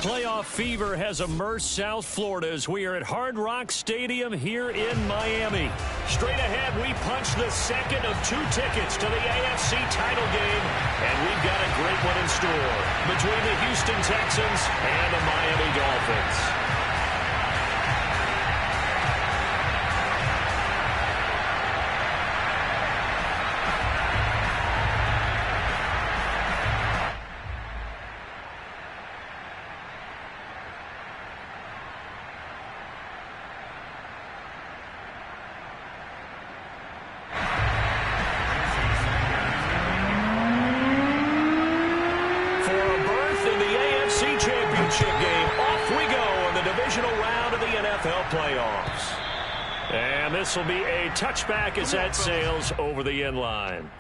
Playoff fever has immersed South Florida as we are at Hard Rock Stadium here in Miami. Straight ahead, we punch the second of 2 tickets to the AFC title game, and we've got a great one in store between the Houston Texans and the Miami Dolphins. Playoffs. And this will be a touchback as that sails over the end line.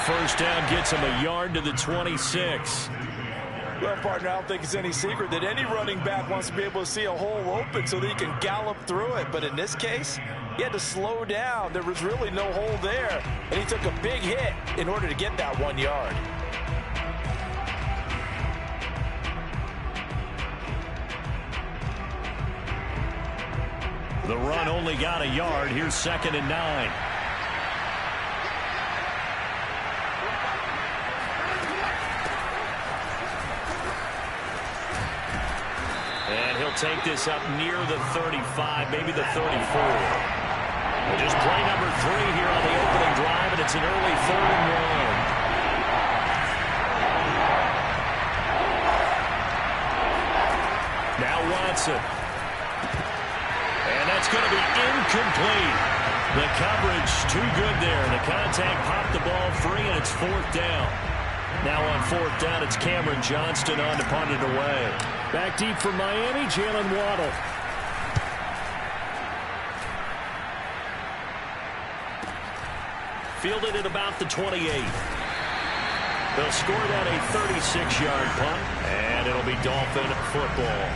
First down gets him a yard to the 26. Well, partner, I don't think it's any secret that any running back wants to be able to see a hole open so that he can gallop through it. But in this case, he had to slow down. There was really no hole there, and he took a big hit in order to get that 1 yard. The run only got a yard. Here's 2nd and 9. And he'll take this up near the 35, maybe the 34. Just play number 3 here on the opening drive, and it's an early 3rd and 1. Now Watson. And that's going to be incomplete. The coverage too good there. The contact popped the ball free, and it's 4th down. Now on 4th down, it's Cameron Johnston on to punt it away. Back deep for Miami, Jalen Waddle. Fielded at about the 28. They'll score that a 36-yard punt, and it'll be Dolphin football.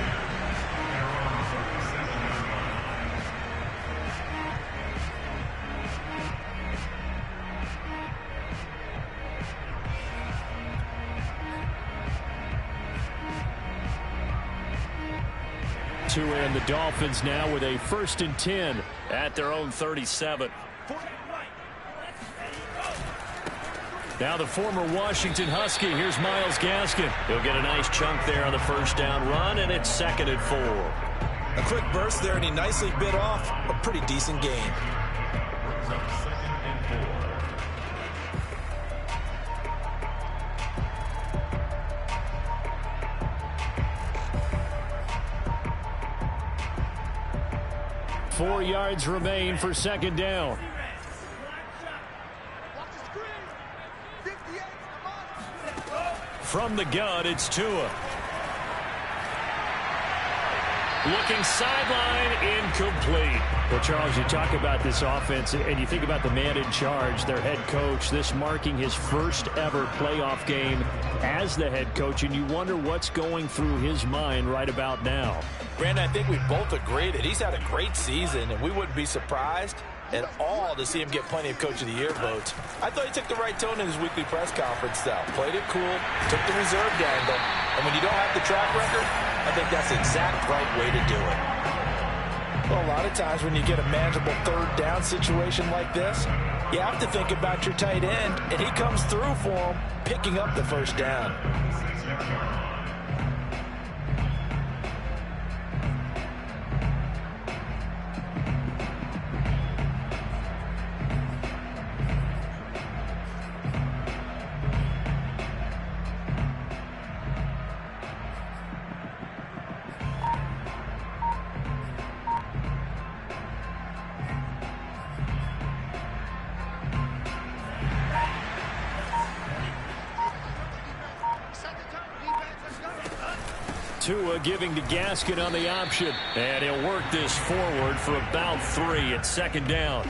And the Dolphins now with a 1st and 10 at their own 37. Now the former Washington Husky. Here's Myles Gaskin. He'll get a nice chunk there on the 1st down run, and it's 2nd and 4. A quick burst there, and he nicely bit off a pretty decent gain. Four yards remain for 2nd down. From the gun, it's Tua. Looking sideline, incomplete. Well, Charles, you talk about this offense, and you think about the man in charge, their head coach, this marking his first ever playoff game as the head coach, and you wonder what's going through his mind right about now. Brandon, I think we both agree that he's had a great season, and we wouldn't be surprised at all to see him get plenty of Coach of the Year votes. I thought he took the right tone in his weekly press conference, though. Played it cool, took the reserved angle, and when you don't have the track record, I think that's the exact right way to do it. Well, a lot of times when you get a manageable 3rd down situation like this, you have to think about your tight end, and he comes through for him, picking up the 1st down. Tua giving to Gaskin on the option. And he'll work this forward for about 3 at second down.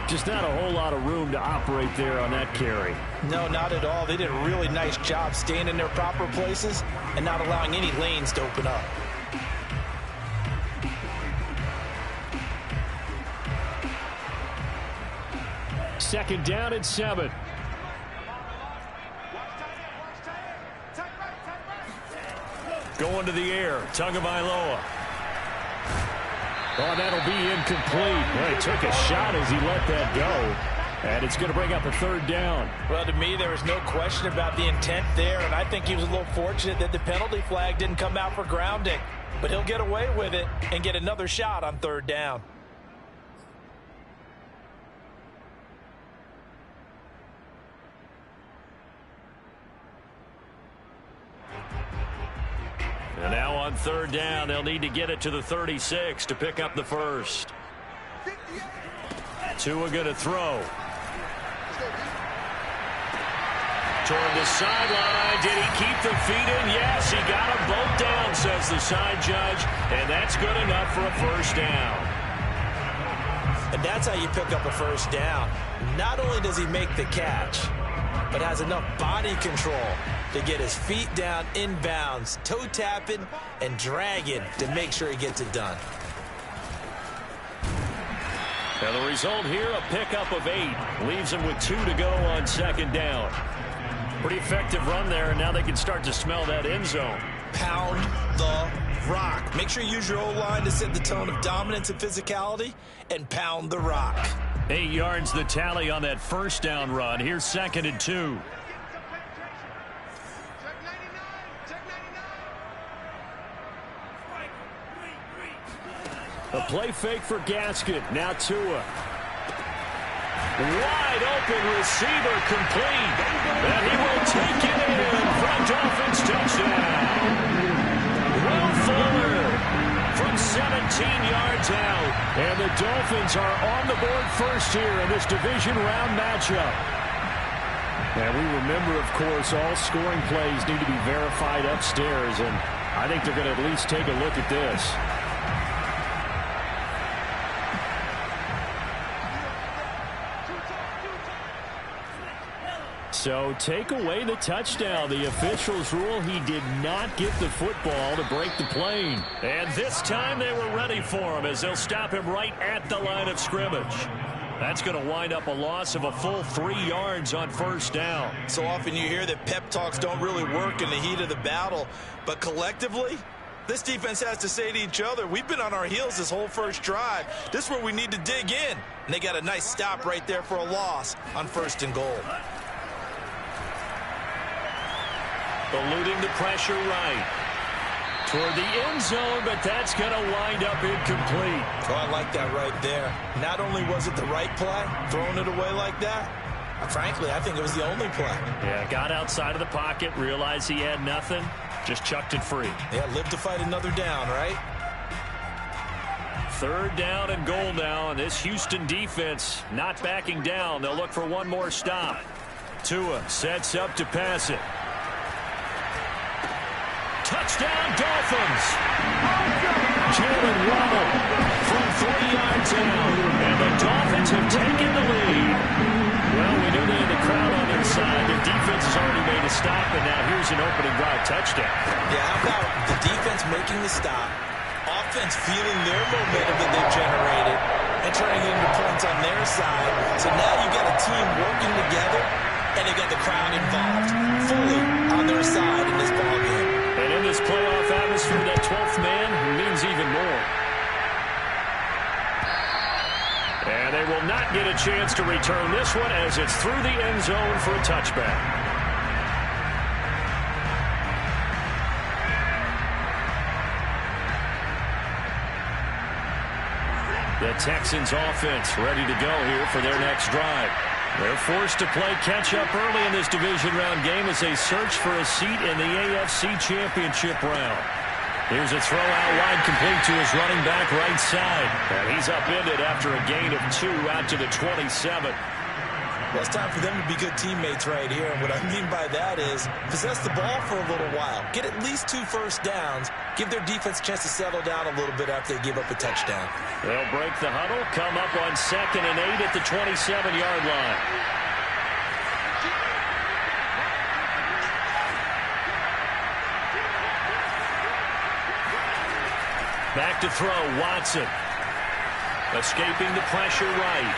Just not a whole lot of room to operate there on that carry. No, not at all. They did a really nice job staying in their proper places and not allowing any lanes to open up. Second down and 7. Going to the air. Tagovailoa. Oh, that'll be incomplete. Well, he took a shot as he let that go. And it's going to bring up a third down. Well, to me, there was no question about the intent there. And I think he was a little fortunate that the penalty flag didn't come out for grounding. But he'll get away with it and get another shot on third down. And now on third down, they'll need to get it to the 36 to pick up the first. Tua going to throw. Toward the sideline. Did he keep the feet in? Yes, he got them both down, says the side judge. And that's good enough for a first down. And that's how you pick up a first down. Not only does he make the catch, but has enough body control to get his feet down inbounds, toe tapping and dragging to make sure he gets it done. And the result here, a pickup of 8. Leaves him with 2 to go on second down. Pretty effective run there, and now they can start to smell that end zone. Pound the rock. Make sure you use your O-line to set the tone of dominance and physicality, and pound the rock. 8 yards the tally on that first down run. Here's second and 2. A play fake for Gaskin. Now Tua. Wide open receiver complete. And he will take it in for a Dolphins touchdown. Will Fuller from 17 yards out. And the Dolphins are on the board first here in this division round matchup. And we remember, of course, all scoring plays need to be verified upstairs. And I think they're going to at least take a look at this. So take away the touchdown. The officials rule he did not get the football to break the plane. And this time they were ready for him as they'll stop him right at the line of scrimmage. That's going to wind up a loss of a full 3 yards on first down. So often you hear that pep talks don't really work in the heat of the battle. But collectively, this defense has to say to each other, we've been on our heels this whole first drive. This is where we need to dig in. And they got a nice stop right there for a loss on first and goal. Eluding the pressure right. Toward the end zone, but that's going to wind up incomplete. Oh, I like that right there. Not only was it the right play, throwing it away like that, frankly, I think it was the only play. Yeah, got outside of the pocket, realized he had nothing, just chucked it free. Yeah, live to fight another down, right? Third down and goal now, and this Houston defense not backing down. They'll look for one more stop. Tua sets up to pass it. Touchdown, Dolphins! Jalen Waddle from 3 yards out, and the Dolphins have taken the lead. Well, we knew they had the crowd on their side. Their defense has already made a stop, and now here's an opening drive touchdown. Yeah, how about the defense making the stop, offense feeling their momentum that they've generated, and turning it into points on their side. So now you've got a team working together, and they've got the crowd involved fully on their side in this ballgame. And in this playoff atmosphere, that 12th man means even more. And they will not get a chance to return this one as it's through the end zone for a touchback. The Texans offense ready to go here for their next drive. They're forced to play catch-up early in this division round game as they search for a seat in the AFC Championship round. Here's a throw out wide complete to his running back right side. And he's upended after a gain of 2 out to the 27. Well, it's time for them to be good teammates right here. And what I mean by that is possess the ball for a little while. Get at least 2 first downs. Give their defense a chance to settle down a little bit after they give up a touchdown. They'll break the huddle, come up on 2nd and 8 at the 27-yard line. Back to throw, Watson. Escaping the pressure right.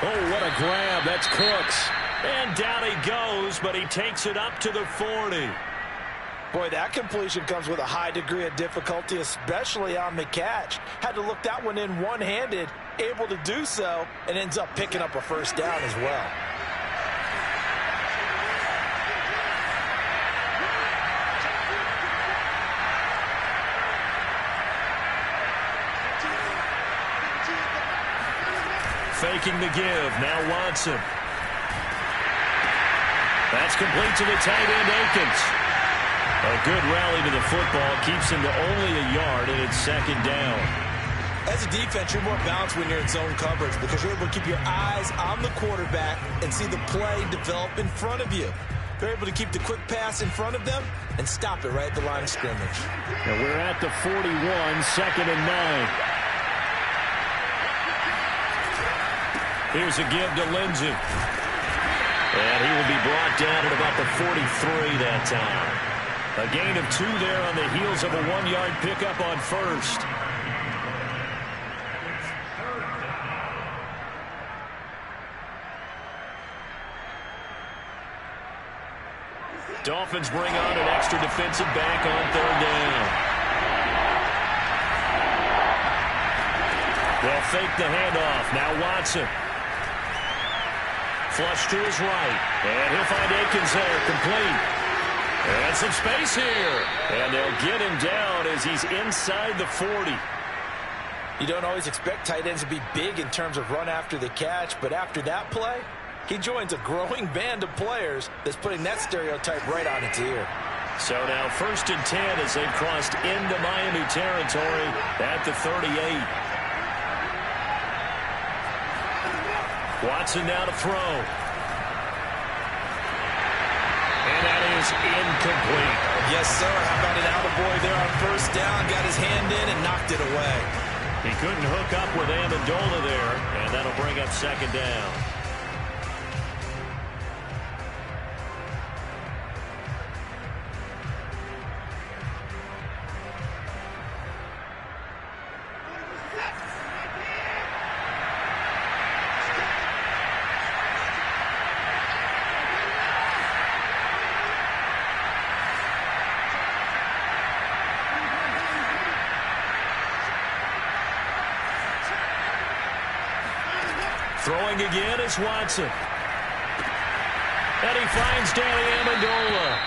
Oh, what a grab. That's Cooks. And down he goes, but he takes it up to the 40. Boy, that completion comes with a high degree of difficulty, especially on the catch. Had to look that one in one-handed, able to do so, and ends up picking up a first down as well. Faking the give. Now Watson. That's complete to the tight end, Akins. A good rally to the football. Keeps him to only a yard, and it's 2nd down. As a defense, you're more balanced when you're in zone coverage because you're able to keep your eyes on the quarterback and see the play develop in front of you. They're able to keep the quick pass in front of them and stop it right at the line of scrimmage. And we're at the 41, 2nd and 9. Here's a give to Lindsey. And he will be brought down at about the 43 that time. A gain of 2 there on the heels of a 1-yard pickup on 1st. Dolphins bring on an extra defensive back on 3rd down. They'll fake the handoff. Now Watson. Flush to his right. And he'll find Akins there, complete. And some space here. And they'll get him down as he's inside the 40. You don't always expect tight ends to be big in terms of run after the catch, but after that play, he joins a growing band of players that's putting that stereotype right on its ear. So now 1st and 10 as they've crossed into Miami territory at the 38. Watson now to throw. And that is incomplete. Yes, sir. How about an attaboy there on 1st down? Got his hand in and knocked it away. He couldn't hook up with Amendola there, and that'll bring up 2nd down. Throwing again is Watson. And he finds Danny Amendola.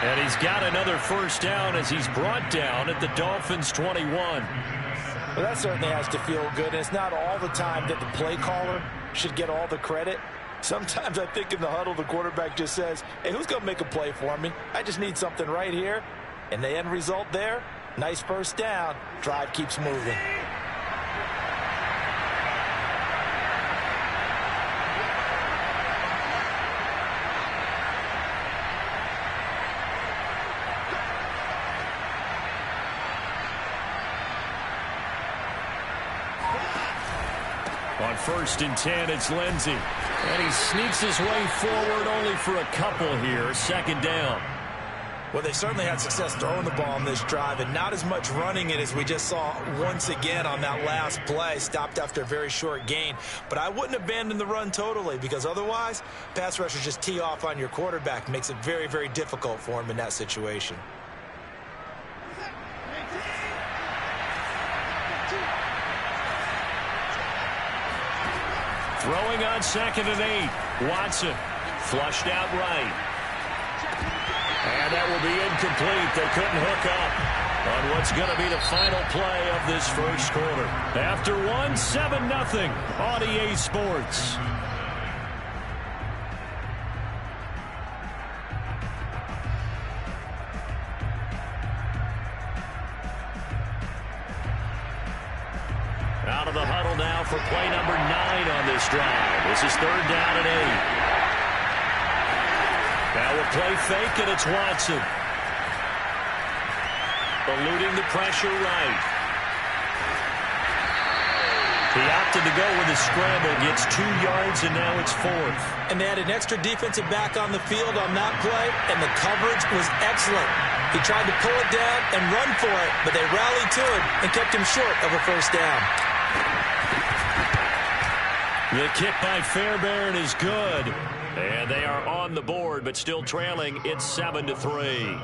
And he's got another 1st down as he's brought down at the Dolphins' 21. Well, that certainly has to feel good. And it's not all the time that the play caller should get all the credit. Sometimes I think in the huddle, the quarterback just says, hey, who's going to make a play for me? I just need something right here. And the end result there, nice 1st down. Drive keeps moving. On 1st and 10, it's Lindsey. And he sneaks his way forward only for a couple here. 2nd down. Well, they certainly had success throwing the ball on this drive and not as much running it as we just saw once again on that last play. Stopped after a very short gain. But I wouldn't abandon the run totally because otherwise, pass rushers just tee off on your quarterback. Makes it very, very difficult for him in that situation. Throwing on 2nd and 8. Watson flushed out right. And that will be incomplete. They couldn't hook up on what's going to be the final play of this 1st quarter. After 7-0 on EA Sports. Out of the huddle now for for play number 9 on this drive. This is 3rd down and 8. Now a play fake, and it's Watson. Eluding the pressure right. He opted to go with a scramble, gets 2 yards, and now it's 4th. And they had an extra defensive back on the field on that play, and the coverage was excellent. He tried to pull it down and run for it, but they rallied to him and kept him short of a first down. The kick by Fairbairn is good. And they are on the board, but still trailing. It's 7-3.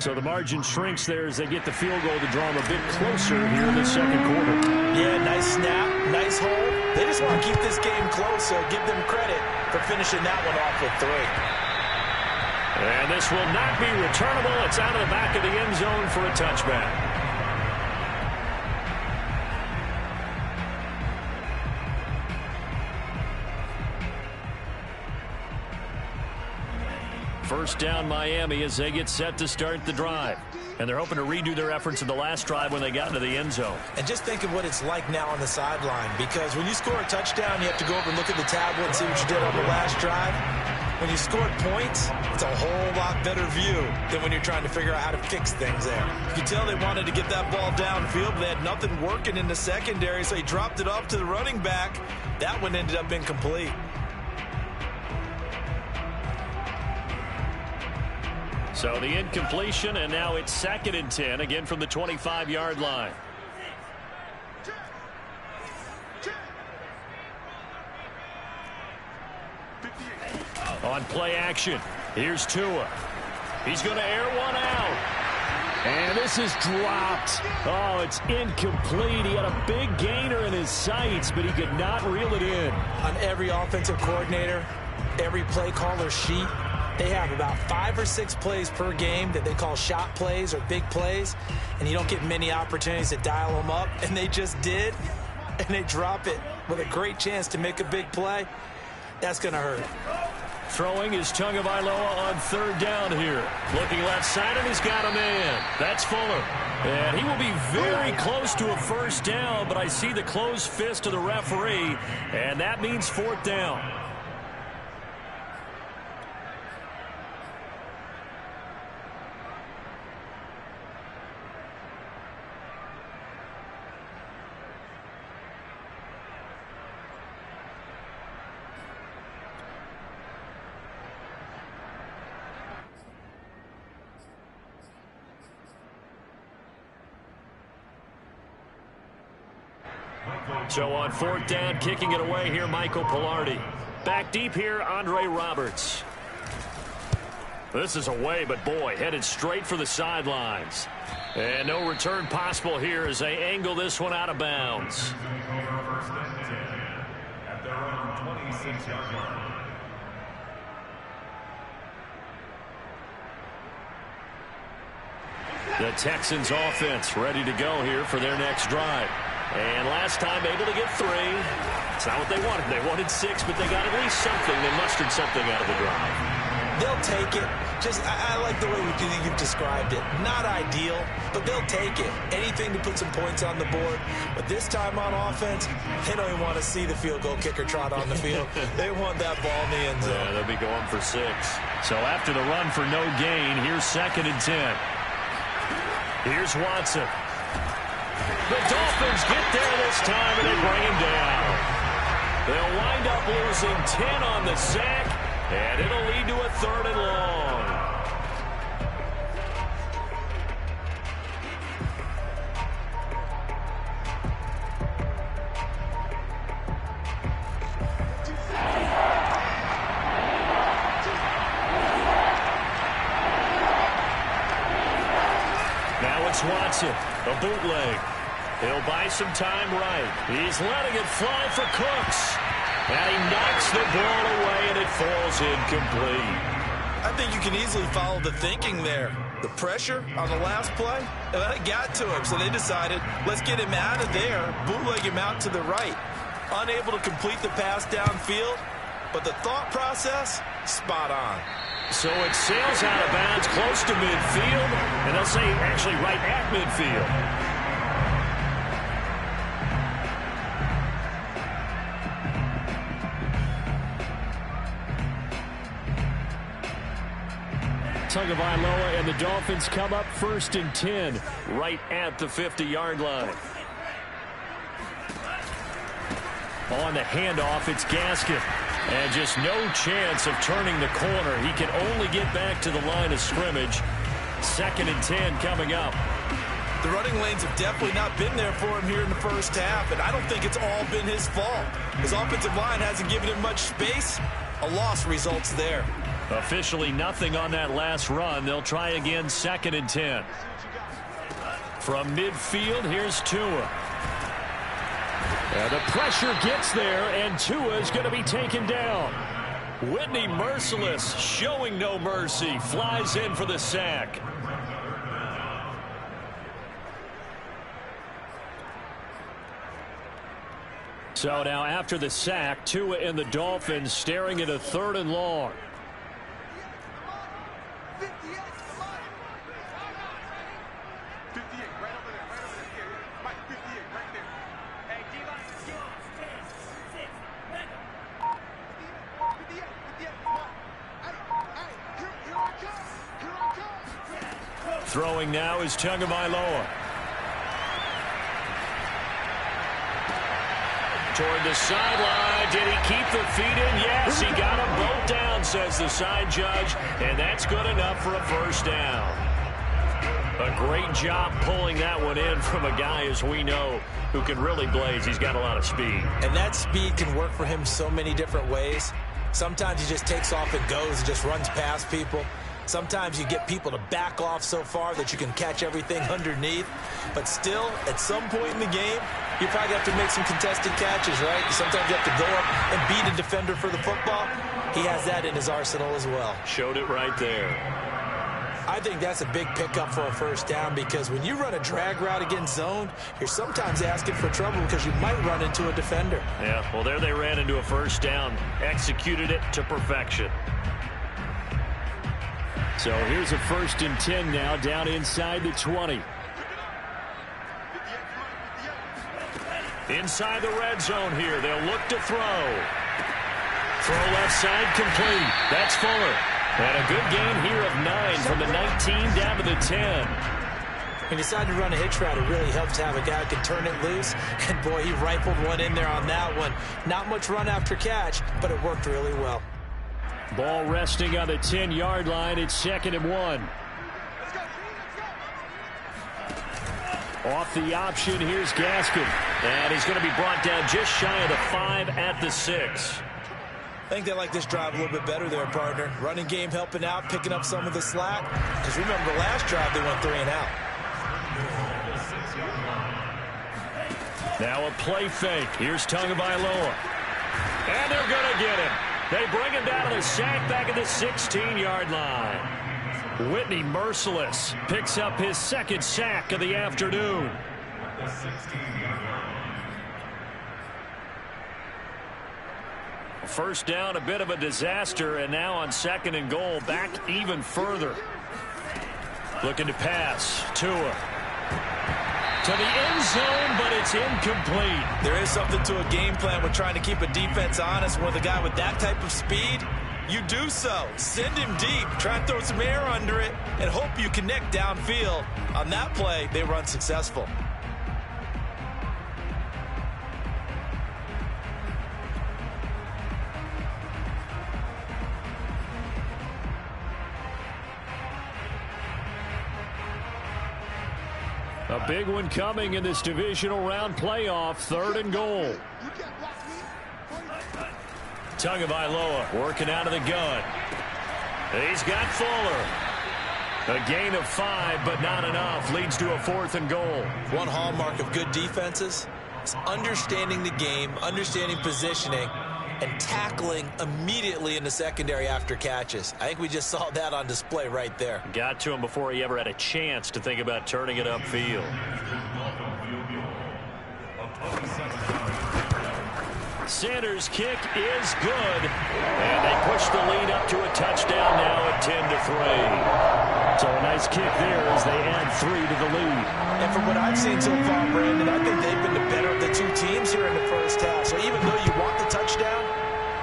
So the margin shrinks there as they get the field goal to draw them a bit closer here in the second quarter. Yeah, nice snap, nice hold. They just want to keep this game close, so give them credit for finishing that one off with 3. And this will not be returnable. It's out of the back of the end zone for a touchback. First down Miami as they get set to start the drive. And they're hoping to redo their efforts in the last drive when they got into the end zone. And just think of what it's like now on the sideline, because when you score a touchdown, you have to go over and look at the tablet and see what you did on the last drive. When you scored points, it's a whole lot better view than when you're trying to figure out how to fix things there. You can tell they wanted to get that ball downfield, but they had nothing working in the secondary, so he dropped it off to the running back. That one ended up incomplete. So the incompletion, and now it's 2nd and 10, again from the 25-yard line. On play action, here's Tua. He's going to air one out. And this is dropped. Oh, it's incomplete. He had a big gainer in his sights, but he could not reel it in. On every offensive coordinator, every play caller sheet, they have about 5 or 6 plays per game that they call shot plays or big plays, and you don't get many opportunities to dial them up, and they just did, and they drop it with a great chance to make a big play. That's going to hurt. Throwing is Tagovailoa on 3rd down here. Looking left side, and he's got a man. That's Fuller. And he will be very close to a first down, but I see the closed fist of the referee, and that means 4th down. So on 4th down, kicking it away here, Michael Pilardi. Back deep here, Andre Roberts. This is away, but boy, headed straight for the sidelines. And no return possible here as they angle this one out of bounds. The Texans offense ready to go here for their next drive. And last time able to get 3. It's not what they wanted. They wanted 6, but they got at least something. They mustered something out of the drive. They'll take it. I like the way you've described it. Not ideal, but they'll take it. Anything to put some points on the board. But this time on offense, they don't even want to see the field goal kicker trot on the field. They want that ball in the end zone. Yeah, they'll be going for 6. So after the run for no gain, here's 2nd and 10. Here's Watson. The Dolphins get there this time, and they bring him down. They'll wind up losing 10 on the sack, and it'll lead to a 3rd and long. Now it's Watson, a bootleg. He'll buy some time right. He's letting it fly for Cooks. And he knocks the ball away, and it falls incomplete. I think you can easily follow the thinking there. The pressure on the last play, it got to him. So they decided, let's get him out of there, bootleg him out to the right. Unable to complete the pass downfield, but the thought process, spot on. So it sails out of bounds close to midfield, and they'll say actually right at midfield. Tagovailoa and the Dolphins come up 1st and 10 right at the 50-yard line. On the handoff, it's Gaskin. And just no chance of turning the corner. He can only get back to the line of scrimmage. 2nd and 10 coming up. The running lanes have definitely not been there for him here in the first half, and I don't think it's all been his fault. His offensive line hasn't given him much space. A loss results there. Officially nothing on that last run. They'll try again 2nd and 10. From midfield, here's Tua. And the pressure gets there, and Tua is going to be taken down. Whitney Merciless, showing no mercy, flies in for the sack. So now after the sack, Tua and the Dolphins staring at a 3rd and long. Throwing now is Tagovailoa. Toward the sideline. Did he keep the feet in? Yes, he got them both down, says the side judge, and that's good enough for a 1st down. A great job pulling that one in from a guy, as we know, who can really blaze. He's got a lot of speed. And that speed can work for him so many different ways. Sometimes he just takes off and goes and just runs past people. Sometimes you get people to back off so far that you can catch everything underneath. But still, at some point in the game, you probably have to make some contested catches, right? Sometimes you have to go up and beat a defender for the football. He has that in his arsenal as well. Showed it right there. I think that's a big pickup for a 1st down, because when you run a drag route against zone, you're sometimes asking for trouble because you might run into a defender. Yeah, well, there they ran into a 1st down. Executed it to perfection. So here's a 1st and 10 now, down inside the 20. Inside the red zone here. They'll look to throw. Throw left side complete. That's Fuller. And a good gain here of 9 from the 19 down to the 10. He decided to run a hitch route. It really helps to have a guy who can turn it loose. And, boy, he rifled one in there on that one. Not much run after catch, but it worked really well. Ball resting on the 10-yard line. It's 2nd and 1. Off the option, here's Gaskin. And he's going to be brought down just shy of the 5 at the 6. I think they like this drive a little bit better there, partner. Running game helping out, picking up some of the slack. Because remember the last drive, they went 3 and out. Now a play fake. Here's Tagovailoa. And they're going to get him. They bring him down to the sack back at the 16-yard line. Whitney Merciless picks up his 2nd sack of the afternoon. First down, a bit of a disaster, and now on 2nd and goal, back even further. Looking to pass. Tua. To the end zone, but it's incomplete. There is something to a game plan with trying to keep a defense honest. With a guy with that type of speed, you do so. Send him deep. Try and throw some air under it and hope you connect downfield. On that play, they were unsuccessful. A big one coming in this divisional round playoff. 3rd and goal. Tagovailoa working out of the gun. He's got Fuller. A gain of 5, but not enough. Leads to a 4th and goal. One hallmark of good defenses is understanding the game, understanding positioning, and tackling immediately in the secondary after catches. I think we just saw that on display right there. Got to him before he ever had a chance to think about turning it upfield. Sanders' kick is good. And they push the lead up to a touchdown now at 10-3. So a nice kick there as they add 3 to the lead. And from what I've seen so far, Brandon, I think they've been the better of the two teams here in the first half. So even though you want the touchdown,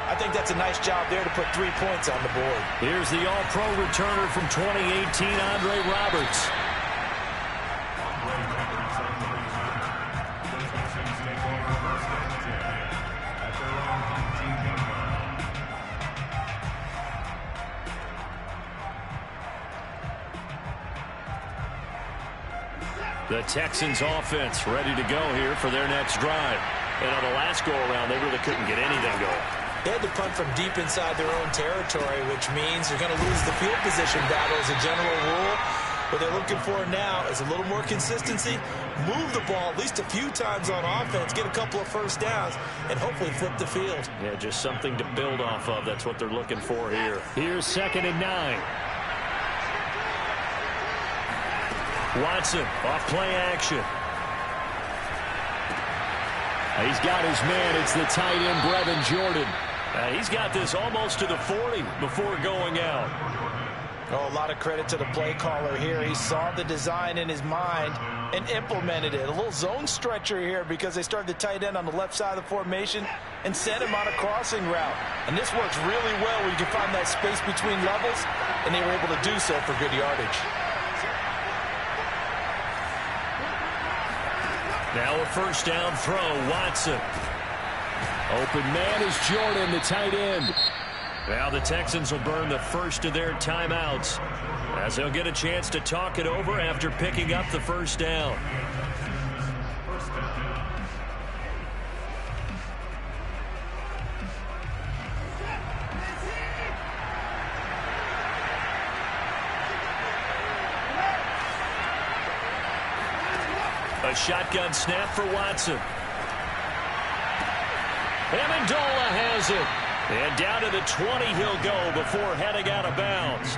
I think that's a nice job there to put 3 points on the board. Here's the All-Pro returner from 2018, Andre Roberts. The Texans offense ready to go here for their next drive. And on the last go-around, they really couldn't get anything going. They had to punt from deep inside their own territory, which means they're going to lose the field position battle as a general rule. What they're looking for now is a little more consistency, move the ball at least a few times on offense, get a couple of first downs, and hopefully flip the field. Yeah, just something to build off of. That's what they're looking for here. Here's 2nd and 9. Watson off play action. He's got his man. It's the tight end, Brevin Jordan. He's got this almost to the 40 before going out. Oh, a lot of credit to the play caller here. He saw the design in his mind and implemented it. A little zone stretcher here because they started the tight end on the left side of the formation and sent him on a crossing route. And this works really well when you can find that space between levels, and they were able to do so for good yardage. Now a first down throw, Watson. Open man is Jordan, the tight end. Now the Texans will burn the first of their timeouts as they'll get a chance to talk it over after picking up the first down. A shotgun snap for Watson. Amendola has it. And down to the 20 he'll go before heading out of bounds.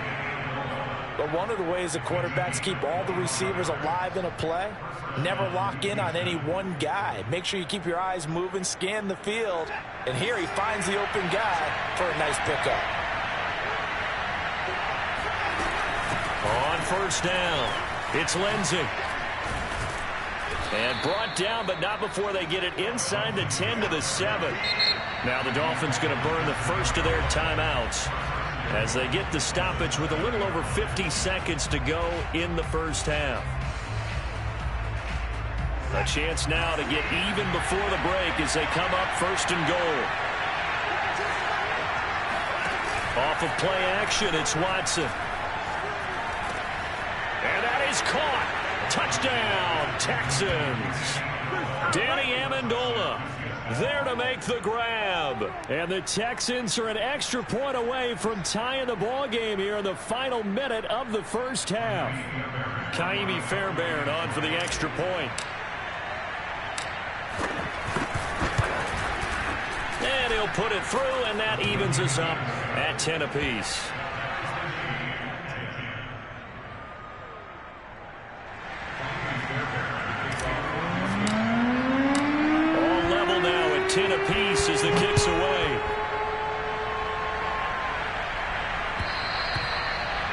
But one of the ways the quarterbacks keep all the receivers alive in a play, never lock in on any one guy. Make sure you keep your eyes moving, scan the field. And here he finds the open guy for a nice pickup. On first down, it's Lindsey. And brought down, but not before they get it inside the 10 to the 7. Now the Dolphins going to burn the first of their timeouts as they get the stoppage with a little over 50 seconds to go in the first half. A chance now to get even before the break as they come up 1st and goal. Off of play action, it's Watson. And that is caught. Touchdown, Texans. Danny Amendola there to make the grab. And the Texans are an extra point away from tying the ball game here in the final minute of the first half. Kaimi Fairbairn on for the extra point. And he'll put it through, and that evens us up at 10 apiece. All level now at 10 apiece as the kick's away.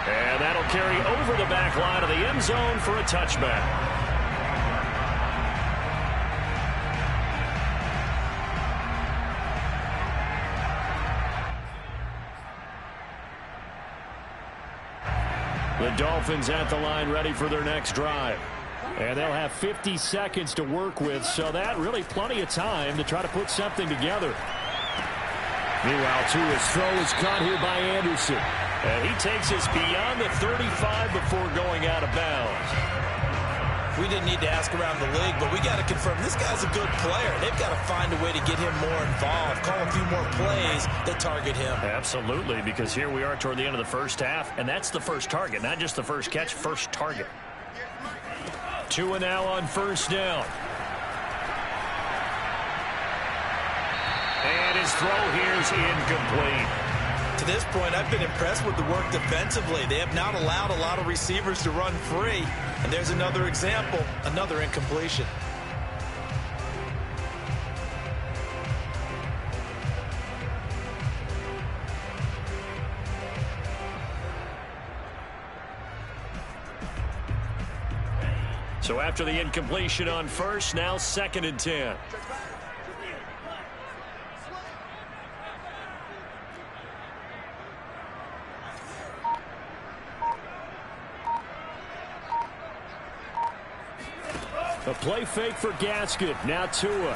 And that'll carry over the back line of the end zone for a touchback. The Dolphins at the line ready for their next drive. And they'll have 50 seconds to work with, so that really plenty of time to try to put something together. Meanwhile, Tua's throw is caught here by Anderson. And he takes us beyond the 35 before going out of bounds. We didn't need to ask around the league, but we got to confirm this guy's a good player. They've got to find a way to get him more involved, call a few more plays that target him. Absolutely, because here we are toward the end of the first half, and that's the first target, not just the first catch, first target. Tua now on first down. And his throw here is incomplete. To this point, I've been impressed with the work defensively. They have not allowed a lot of receivers to run free. And there's another example, another incompletion. So after the incompletion on first, now 2nd and 10. A play fake for Gaskin. Now Tua.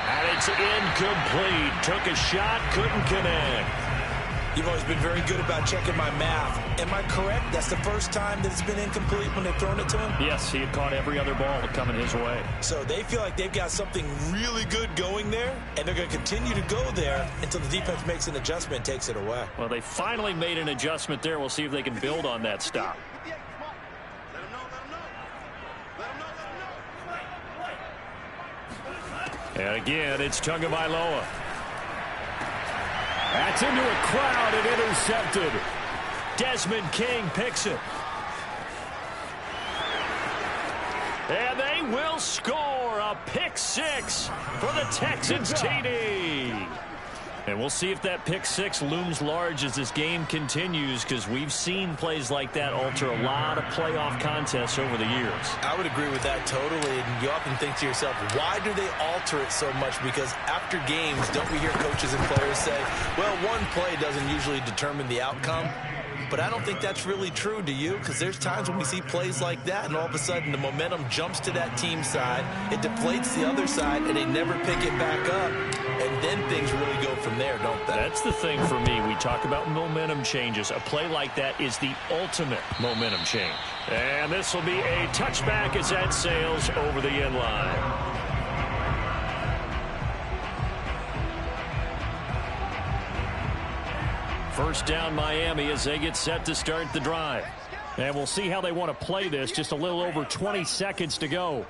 And it's incomplete. Took a shot, couldn't connect. You've always been very good about checking my math. Am I correct? That's the first time that it's been incomplete when they've thrown it to him? Yes, he had caught every other ball coming his way. So they feel like they've got something really good going there, and they're going to continue to go there until the defense makes an adjustment and takes it away. Well, they finally made an adjustment there. We'll see if they can build on that stop. And again, it's Tagovailoa. That's into a crowd and intercepted. Desmond King picks it. And they will score a pick six for the Texans TD. And we'll see if that pick six looms large as this game continues, because we've seen plays like that alter a lot of playoff contests over the years. I would agree with that totally. And you often think to yourself, why do they alter it so much? Because after games, don't we hear coaches and players say, well, one play doesn't usually determine the outcome? But I don't think that's really true, do you? Because there's times when we see plays like that, and all of a sudden the momentum jumps to that team side, it deflates the other side, and they never pick it back up. And then things really go from there, don't they? That's the thing for me. We talk about momentum changes. A play like that is the ultimate momentum change. And this will be a touchback as that sails over the end line. First down Miami as they get set to start the drive. And we'll see how they want to play this. Just a little over 20 seconds to go.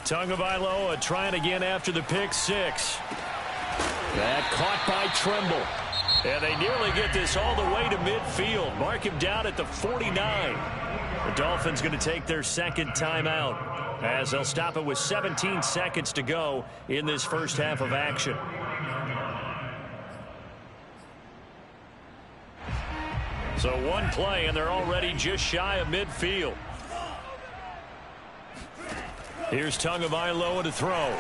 Tagovailoa trying again after the pick six. That caught by Tremble. And they nearly get this all the way to midfield. Mark him down at the 49. The Dolphins going to take their second timeout as they'll stop it with 17 seconds to go in this first half of action. So one play, and they're already just shy of midfield. Here's Tagovailoa to throw.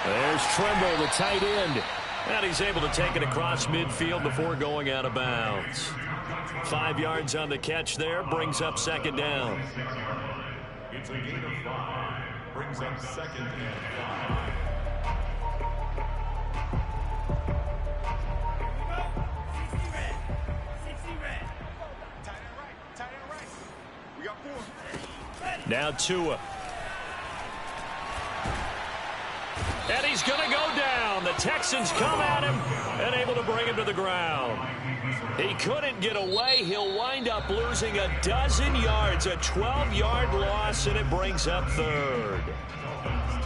There's Tremble, the tight end. And he's able to take it across midfield before going out of bounds. 5 yards on the catch there, brings up second down. It's a gain of 5, brings up second and 5. Now Tua. And he's going to go down. The Texans come at him and able to bring him to the ground. He couldn't get away. He'll wind up losing a dozen yards, a 12-yard loss, and it brings up third.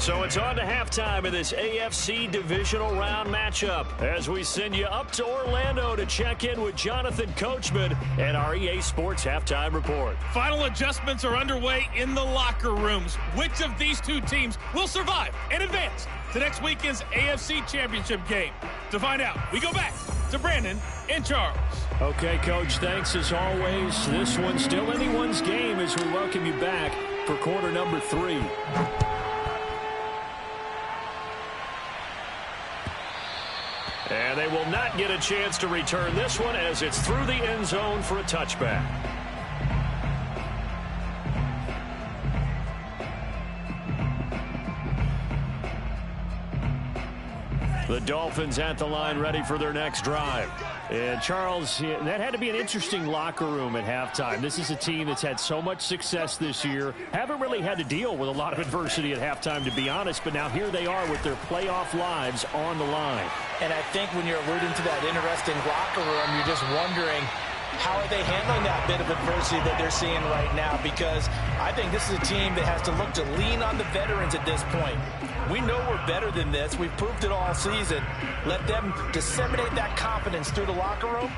So it's on to halftime in this AFC divisional round matchup as we send you up to Orlando to check in with Jonathan Coachman and our EA Sports Halftime Report. Final adjustments are underway in the locker rooms. Which of these two teams will survive and advance to next weekend's AFC Championship game? To find out, we go back to Brandon and Charles. Okay, Coach, thanks as always. This one's still anyone's game as we welcome you back for quarter number 3. And they will not get a chance to return this one as it's through the end zone for a touchback. The Dolphins at the line ready for their next drive. And Charles, that had to be an interesting locker room at halftime. This is a team that's had so much success this year. Haven't really had to deal with a lot of adversity at halftime, to be honest. But now here they are with their playoff lives on the line. And I think when you're alluding to that interesting locker room, you're just wondering, how are they handling that bit of adversity that they're seeing right now? Because I think this is a team that has to look to lean on the veterans at this point. We know we're better than this. We've proved it all season. Let them disseminate that confidence through the locker room.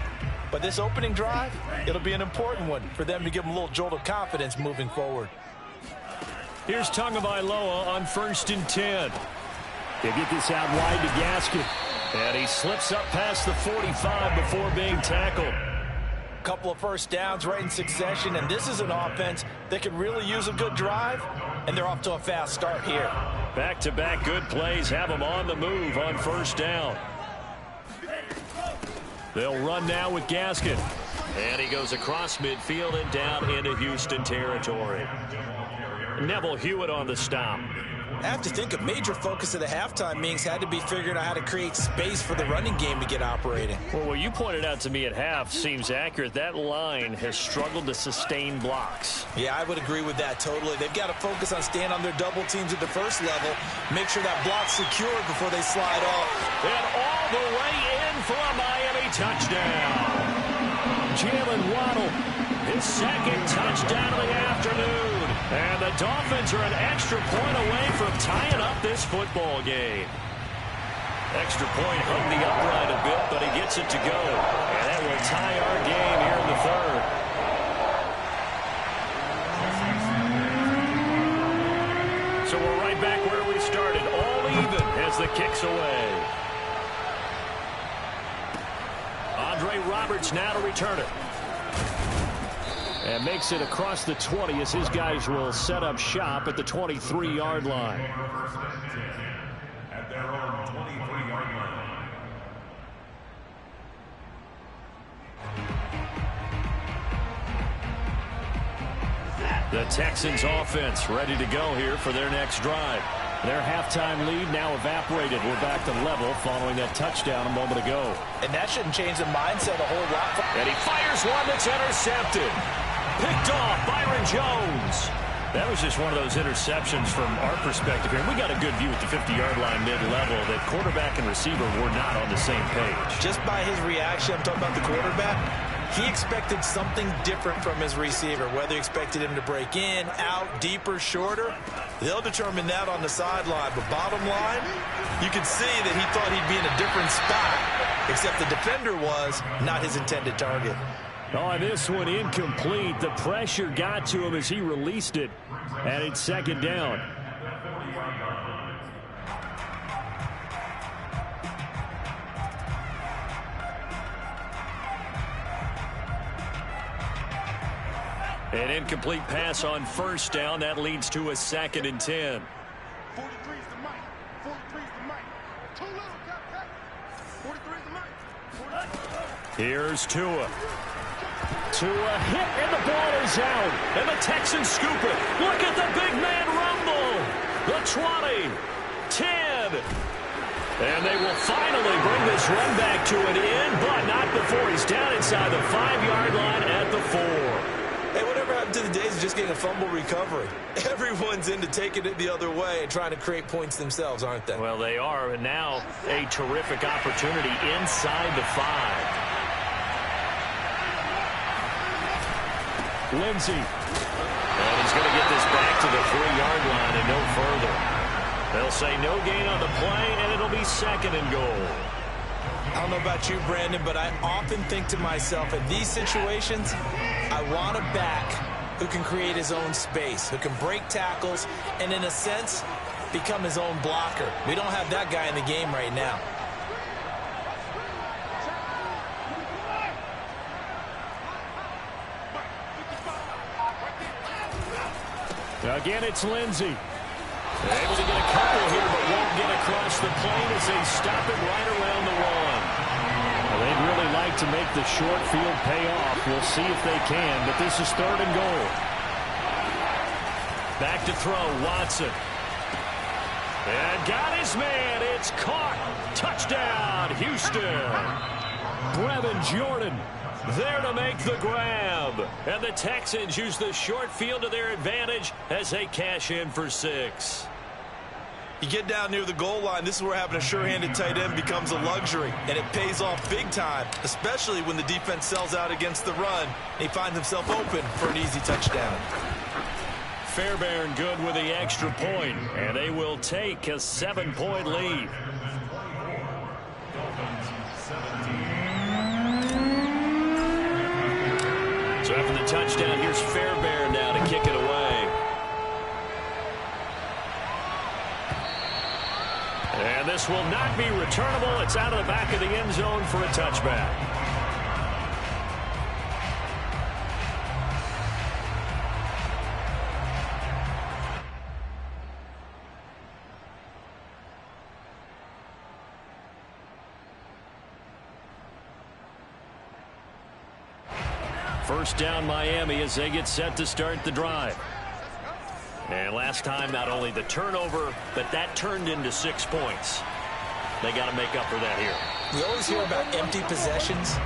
But this opening drive, it'll be an important one for them to give them a little jolt of confidence moving forward. Here's Tagovailoa on 1st and 10. They get this out wide to Gaskin. And he slips up past the 45 before being tackled. Couple of first downs right in succession, and this is an offense that could really use a good drive, and they're off to a fast start here. Back-to-back good plays have them on the move on first down. They'll run now with Gaskin. And he goes across midfield and down into Houston territory. Neville Hewitt on the stop. I have to think a major focus of the halftime meetings had to be figuring out how to create space for the running game to get operating. Well, what you pointed out to me at half seems accurate. That line has struggled to sustain blocks. Yeah, I would agree with that totally. They've got to focus on staying on their double teams at the first level, make sure that block's secured before they slide off. And all the way in for a Miami touchdown. Jalen Waddle, his second touchdown of the afternoon. And the Dolphins are an extra point away from tying up this football game. Extra point hung the upright a bit, but he gets it to go. And that will tie our game here in the third. So we're right back where we started, all even as the kick's away. Andre Roberts now to return it. And makes it across the 20 as his guys will set up shop at the 23-yard line. At their own 23-yard line. The Texans offense ready to go here for their next drive. Their halftime lead now evaporated. We're back to level following that touchdown a moment ago. And that shouldn't change the mindset a whole lot. And he fires one that's intercepted. Picked off Byron Jones. That was just one of those interceptions from our perspective here. We got a good view at the 50-yard line mid-level that quarterback and receiver were not on the same page. Just by his reaction, I'm talking about the quarterback, he expected something different from his receiver. Whether he expected him to break in, out, deeper, shorter, they'll determine that on the sideline. But bottom line, you can see that he thought he'd be in a different spot, except the defender was not his intended target. Oh, this one incomplete. The pressure got to him as he released it, and it's second down. An incomplete pass on first down. That leads to a 2nd and 10. 43's the mic. 43's the mic. Too little, got 43's the mic. Here's Tua. Tua hit, and the ball is out. And the Texans scoop it. Look at the big man rumble. The 20, 10. And they will finally bring this run back to an end, but not before he's down inside the 5-yard line at the 4. Hey, whatever happened to the days of just getting a fumble recovery? Everyone's into taking it the other way and trying to create points themselves, aren't they? Well, they are, and now a terrific opportunity inside the 5. Lindsey. And he's going to get this back to the 3-yard line and no further. They'll say no gain on the play, and it'll be 2nd and goal. I don't know about you, Brandon, but I often think to myself, in these situations, I want a back who can create his own space, who can break tackles, and in a sense, become his own blocker. We don't have that guy in the game right now. Again, it's Lindsey. Able to get a couple here, but won't get across the plane as they stop it right around the 1. Well, they'd really like to make the short field pay off. We'll see if they can, but this is 3rd and goal. Back to throw, Watson. And got his man. It's caught. Touchdown, Houston. Brevin Jordan there to make the grab. And the Texans use the short field to their advantage as they cash in for 6. You get down near the goal line, this is where having a sure-handed tight end becomes a luxury, and it pays off big time, especially when the defense sells out against the run. He finds himself open for an easy touchdown. Fairbairn good with the extra point, and they will take a 7-point lead. So after the touchdown, here's Fairbairn now to kick it away. And this will not be returnable. It's out of the back of the end zone for a touchback. First down Miami as they get set to start the drive. And last time, not only the turnover, but that turned into 6 points. They got to make up for that here. We always hear about empty possessions,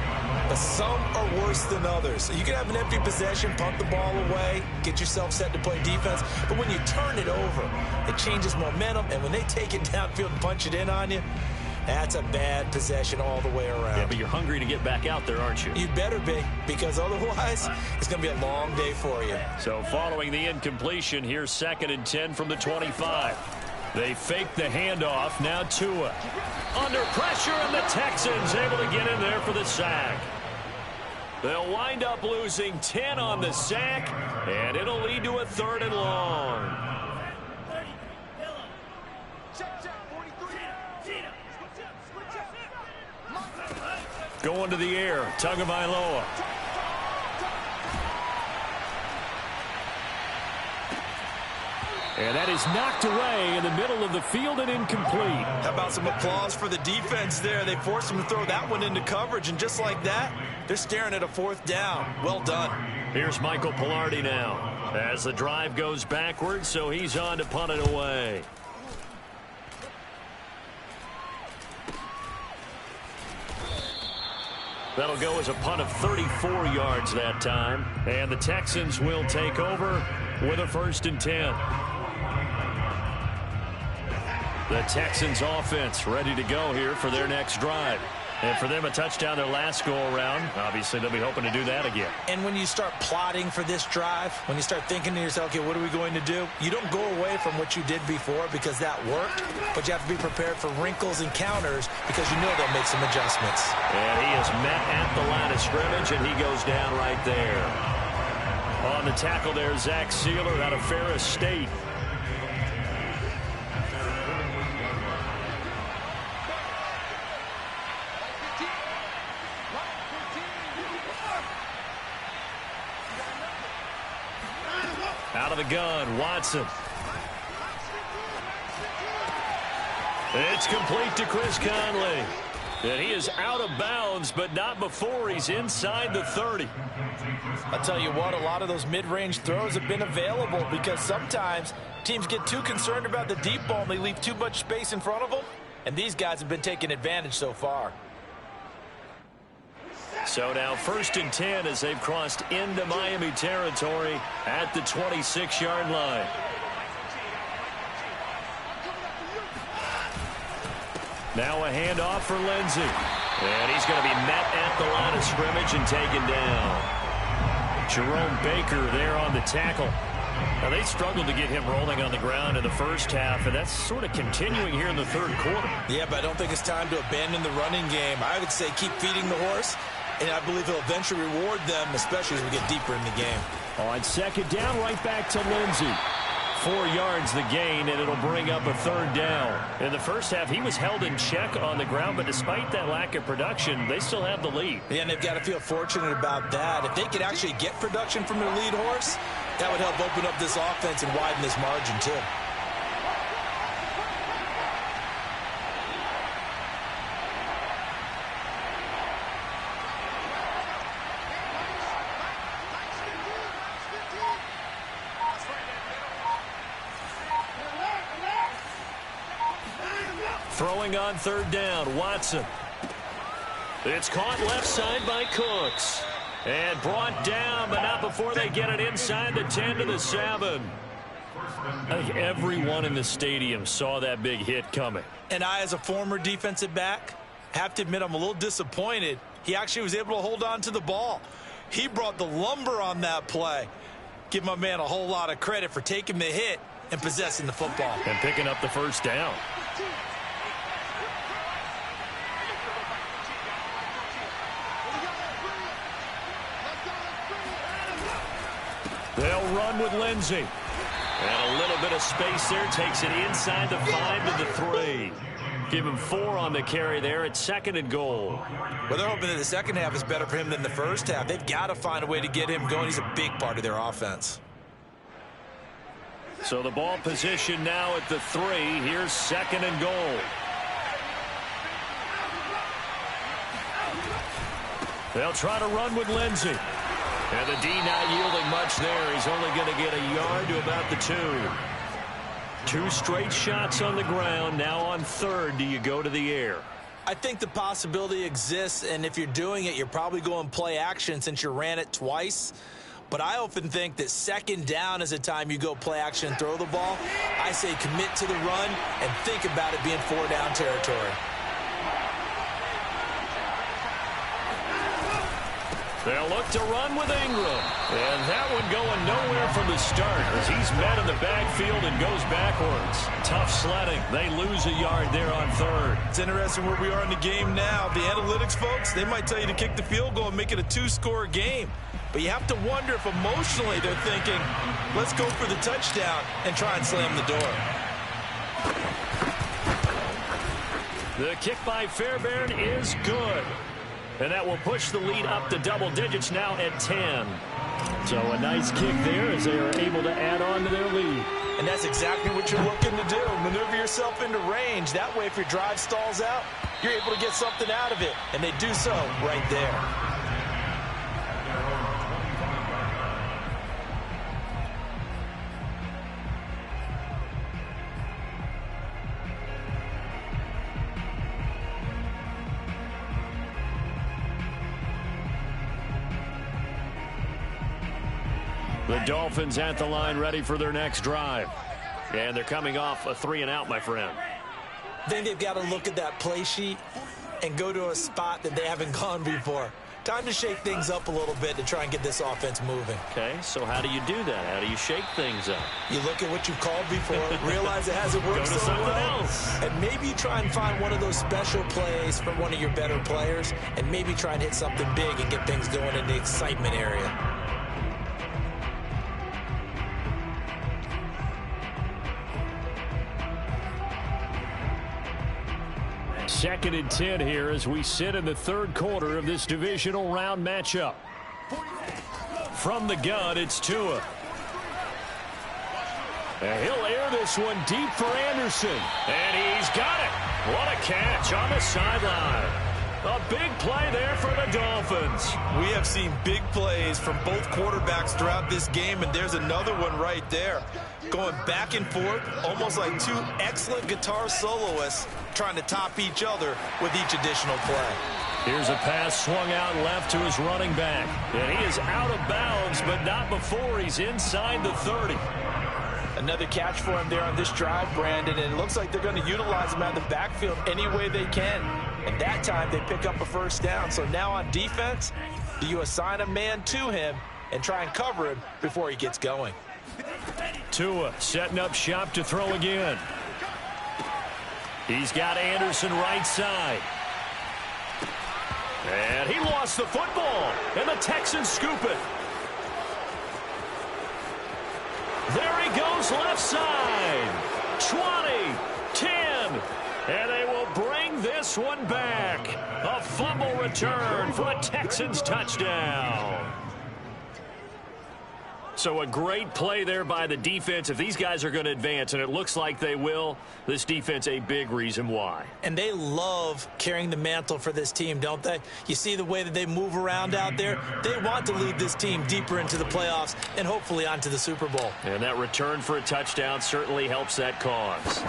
but some are worse than others. You can have an empty possession, punt the ball away, get yourself set to play defense, but when you turn it over, it changes momentum, and when they take it downfield and punch it in on you, that's a bad possession all the way around. Yeah, but you're hungry to get back out there, aren't you? You better be, because otherwise, it's going to be a long day for you. So following the incompletion, here's 2nd and 10 from the 25. They fake the handoff. Now Tua. Under pressure, and the Texans able to get in there for the sack. They'll wind up losing 10 on the sack, and it'll lead to a 3rd and long. Going to the air, Tagovailoa. And that is knocked away in the middle of the field and incomplete. How about some applause for the defense there? They forced him to throw that one into coverage, and just like that, they're staring at a 4th down. Well done. Here's Michael Pilardi now as the drive goes backwards, so he's on to punt it away. That'll go as a punt of 34 yards that time. And the Texans will take over with a 1st and 10. The Texans offense ready to go here for their next drive. And for them, a touchdown their last go-around. Obviously, they'll be hoping to do that again. And when you start plotting for this drive, when you start thinking to yourself, okay, what are we going to do? You don't go away from what you did before because that worked, but you have to be prepared for wrinkles and counters because you know they'll make some adjustments. And he is met at the line of scrimmage, and he goes down right there. On the tackle there, Zach Sealer out of Ferris State. Out of the gun, Watson. It's complete to Chris Conley. And he is out of bounds, but not before he's inside the 30. I'll tell you what, a lot of those mid-range throws have been available because sometimes teams get too concerned about the deep ball and they leave too much space in front of them. And these guys have been taking advantage so far. So now 1st and 10 as they've crossed into Miami territory at the 26-yard line. Now a handoff for Lindsey. And he's going to be met at the line of scrimmage and taken down. Jerome Baker there on the tackle. Now, they struggled to get him rolling on the ground in the first half, and that's sort of continuing here in the 3rd quarter. Yeah, but I don't think it's time to abandon the running game. I would say keep feeding the horse, and I believe he'll eventually reward them, especially as we get deeper in the game. On 2nd down, right back to Lindsey. 4 yards the gain, and it'll bring up a 3rd down. In the first half, he was held in check on the ground, but despite that lack of production, they still have the lead. Yeah, and they've got to feel fortunate about that. If they could actually get production from their lead horse, that would help open up this offense and widen this margin, too. Throwing on 3rd down, Watson. It's caught left side by Cooks. And brought down, but not before they get it inside the 10 to the 7. I think everyone in the stadium saw that big hit coming. And I, as a former defensive back, have to admit I'm a little disappointed. He actually was able to hold on to the ball. He brought the lumber on that play. Give my man a whole lot of credit for taking the hit and possessing the football. And picking up the 1st down. They'll run with Lindsey. And a little bit of space there. Takes it inside the 5 to the 3. Give him 4 on the carry there at 2nd and goal. Well, they're hoping that the second half is better for him than the first half. They've got to find a way to get him going. He's a big part of their offense. So the ball position now at the 3. Here's 2nd and goal. They'll try to run with Lindsey. And the D not yielding much there. He's only going to get a yard to about the 2. 2 straight shots on the ground. Now on 3rd, do you go to the air? I think the possibility exists, and if you're doing it, you're probably going play action since you ran it twice. But I often think that 2nd down is the time you go play action and throw the ball. I say commit to the run and think about it being 4-down territory. They'll look to run with Ingram. And that one going nowhere from the start as he's met in the backfield and goes backwards. Tough sledding. They lose a yard there on 3rd. It's interesting where we are in the game now. The analytics folks, they might tell you to kick the field goal and make it a 2-score game. But you have to wonder if emotionally they're thinking, let's go for the touchdown and try and slam the door. The kick by Fairbairn is good. And that will push the lead up to double digits now at 10. So a nice kick there as they are able to add on to their lead. And that's exactly what you're looking to do. Maneuver yourself into range. That way, if your drive stalls out, you're able to get something out of it. And they do so right there. The Dolphins at the line ready for their next drive. And they're coming off a 3-and-out, my friend. I think they've got to look at that play sheet and go to a spot that they haven't gone before. Time to shake things up a little bit to try and get this offense moving. Okay, so how do you do that? How do you shake things up? You look at what you've called before, realize it hasn't worked so well, and maybe you try and find one of those special plays from one of your better players, and maybe try and hit something big and get things going in the excitement area. 2nd and 10 here as we sit in the 3rd quarter of this divisional round matchup. From the gun, it's Tua. And he'll air this one deep for Anderson. And he's got it. What a catch on the sideline. A big play there for the Dolphins. We have seen big plays from both quarterbacks throughout this game, and there's another one right there. Going back and forth, almost like 2 excellent guitar soloists trying to top each other with each additional play. Here's a pass swung out left to his running back. And he is out of bounds, but not before he's inside the 30. Another catch for him there on this drive, Brandon, and it looks like they're going to utilize him out of the backfield any way they can. And that time they pick up a 1st down. So now on defense, do you assign a man to him and try and cover him before he gets going? Tua setting up shop to throw again. He's got Anderson right side. And he lost the football. And the Texans scoop it. There he goes left side. 20, 10. And they will bring this one back. A fumble return for a Texans touchdown. So a great play there by the defense. If these guys are going to advance, and it looks like they will, this defense a big reason why. And they love carrying the mantle for this team, don't they? You see the way that they move around out there? They want to lead this team deeper into the playoffs and hopefully onto the Super Bowl. And that return for a touchdown certainly helps that cause.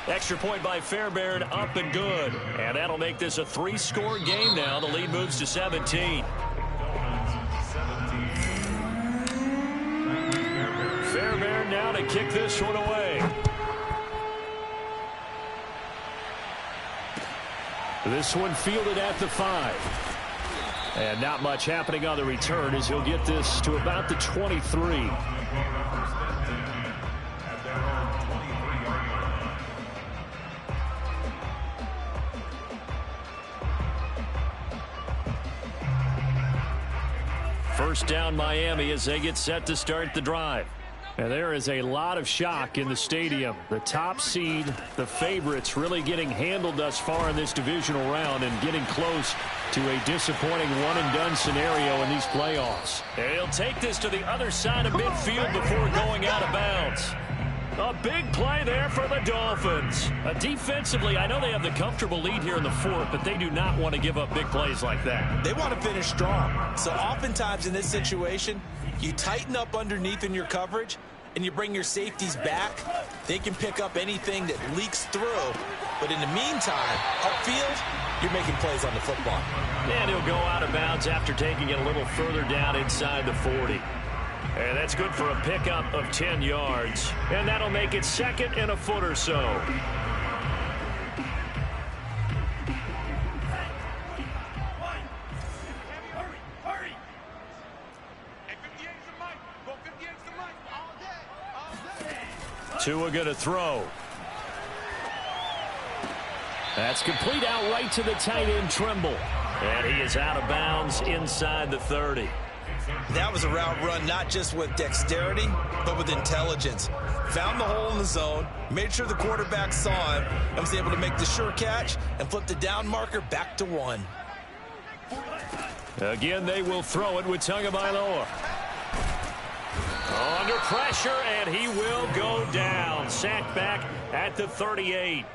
Extra point by Fairbairn, up and good. And that'll make this a 3-score game now. The lead moves to 17. Fairbairn now to kick this one away. This one fielded at the 5. And not much happening on the return as he'll get this to about the 23. First down Miami as they get set to start the drive. And there is a lot of shock in the stadium. The top seed, the favorites, really getting handled thus far in this divisional round and getting close to a disappointing one-and-done scenario in these playoffs. And he'll take this to the other side of midfield before going out of bounds. A big play there for the Dolphins. Defensively, I know they have the comfortable lead here in the fourth, but they do not want to give up big plays like that. They want to finish strong. So oftentimes in this situation, you tighten up underneath in your coverage, and you bring your safeties back. They can pick up anything that leaks through. But in the meantime, upfield, you're making plays on the football. And he'll go out of bounds after taking it a little further down inside the 40. And that's good for a pickup of 10 yards. And that'll make it second and a foot or so. Tua going to throw. That's complete out right to the tight end, Trimble. And he is out of bounds inside the 30. That was a route run not just with dexterity, but with intelligence. Found the hole in the zone, made sure the quarterback saw him, and was able to make the sure catch and flip the down marker back to 1. Again, they will throw it with Tagovailoa. Under pressure, and he will go down. Sacked back at the 38.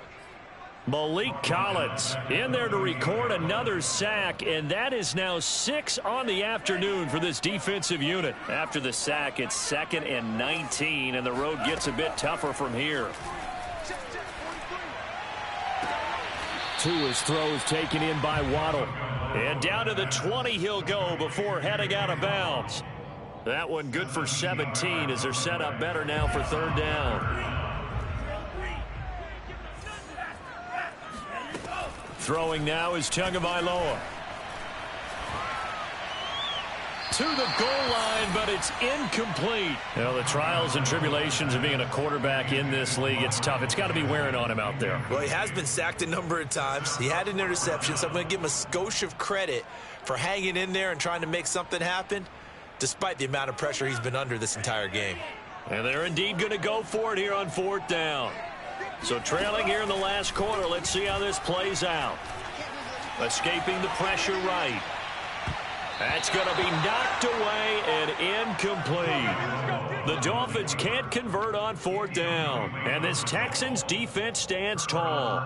Malik Collins in there to record another sack, and that is now 6 on the afternoon for this defensive unit. After the sack, it's 2nd and 19, and the road gets a bit tougher from here. Tua's throw is taken in by Waddle. And down to the 20 he'll go before heading out of bounds. That one good for 17 as they're set up better now for 3rd down. Throwing now is Tagovailoa. To the goal line, but it's incomplete. You know, the trials and tribulations of being a quarterback in this league, it's tough. It's got to be wearing on him out there. Well, he has been sacked a number of times. He had an interception, so I'm going to give him a skosh of credit for hanging in there and trying to make something happen, despite the amount of pressure he's been under this entire game. And they're indeed going to go for it here on 4th down. So trailing here in the last quarter, let's see how this plays out. Escaping the pressure right. That's going to be knocked away and incomplete. The Dolphins can't convert on 4th down. And this Texans defense stands tall.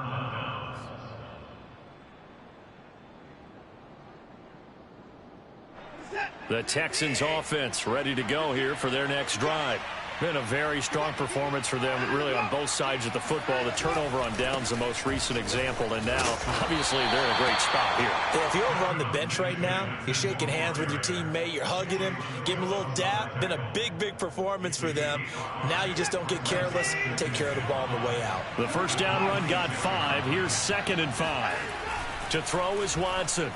The Texans offense ready to go here for their next drive. Been a very strong performance for them, really, on both sides of the football. The turnover on downs, the most recent example, and now, obviously, they're in a great spot here. Yeah, if you're over on the bench right now, you're shaking hands with your teammate, you're hugging him, give him a little dap. Been a big, big performance for them. Now you just don't get careless and take care of the ball on the way out. The first down run got 5. Here's 2nd and 5. To throw is Watson.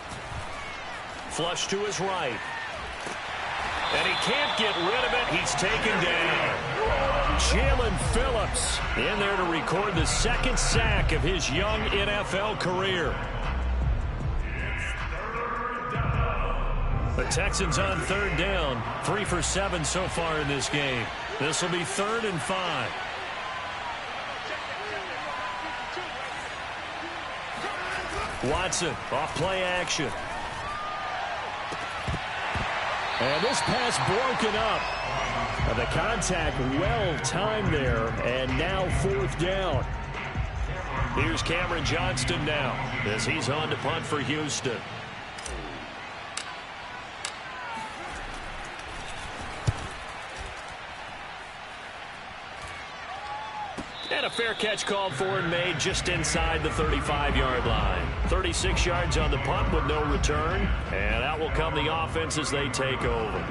Flush to his right. And he can't get rid of it. He's taken down. Jalen Phillips in there to record the 2nd sack of his young NFL career. The Texans on 3rd down. 3 for 7 so far in this game. This will be 3rd and 5. Watson off play action. And this pass broken up. The contact well timed there, and now 4th down. Here's Cameron Johnston now as he's on to punt for Houston. And a fair catch called for and made just inside the 35-yard line. 36 yards on the punt with no return. And out will come the offense as they take over.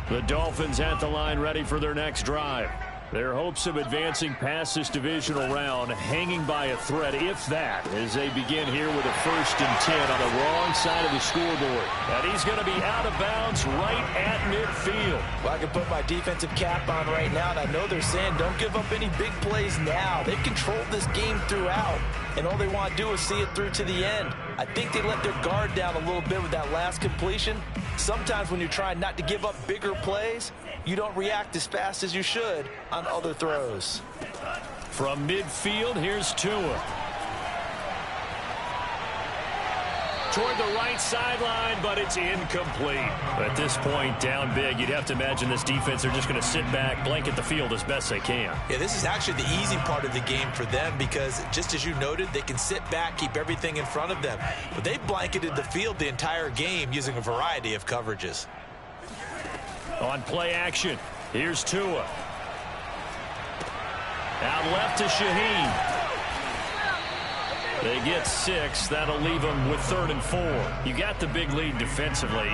The Dolphins at the line ready for their next drive. Their hopes of advancing past this divisional round hanging by a thread, if that, as they begin here with a 1st and 10 on the wrong side of the scoreboard. And he's going to be out of bounds right at midfield. Well, I can put my defensive cap on right now, and I know they're saying don't give up any big plays now. They've controlled this game throughout, and all they want to do is see it through to the end. I think they let their guard down a little bit with that last completion. Sometimes when you're trying not to give up bigger plays, you don't react as fast as you should on other throws. From midfield, here's Tua. toward the right sideline, but it's incomplete. At this point, down big, you'd have to imagine this defense are just going to sit back, blanket the field as best they can. Yeah, this is actually the easy part of the game for them because, just as you noted, they can sit back, keep everything in front of them. But they blanketed the field the entire game using a variety of coverages. On play action, here's Tua. Out left to Shaheen. They get 6. That'll leave them with 3rd and 4. You got the big lead defensively.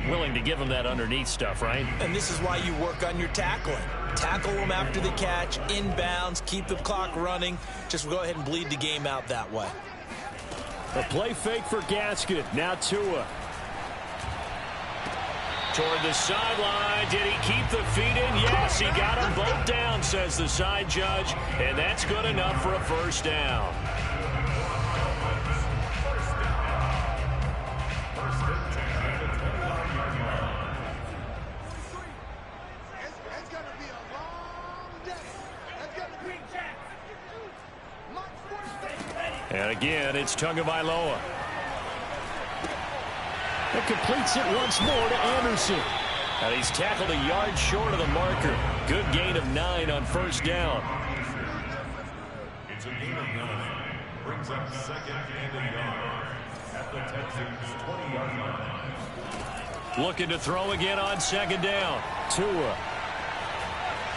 Willing to give them that underneath stuff, right? And this is why you work on your tackling. Tackle them after the catch, inbounds, keep the clock running. Just go ahead and bleed the game out that way. A play fake for Gaskin. Now Tua. Toward the sideline. Did he keep the feet in? Yes, he got them both down, says the side judge. And that's good enough for a first down. And again, it's Tagovailoa. It completes it once more to Anderson. And he's tackled a yard short of the marker. Good gain of 9 on first down. It's a gain of 9. Brings up 2nd and a yard at the Texans' 20-yard line. Looking to throw again on 2nd down. Tua.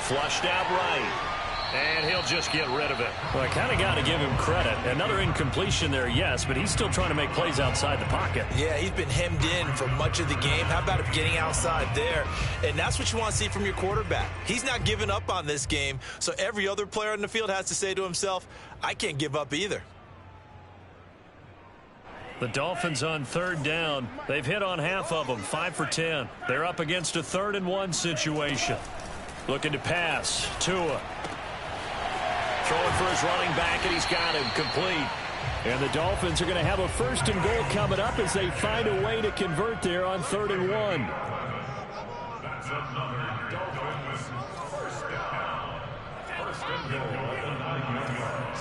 Flushed out right. And he'll just get rid of it. Well, I kind of got to give him credit. Another incompletion there, yes, but he's still trying to make plays outside the pocket. Yeah, he's been hemmed in for much of the game. How about him getting outside there? And that's what you want to see from your quarterback. He's not giving up on this game, so every other player on the field has to say to himself, I can't give up either. The Dolphins on 3rd down. They've hit on half of them, 5 for 10. They're up against a 3rd and 1 situation. Looking to pass. Tua. Throwing for his running back, and he's got him complete. And the Dolphins are going to have a 1st and goal coming up as they find a way to convert there on 3rd and 1. That's another Dolphins first down. 1st and goal at the 9-yard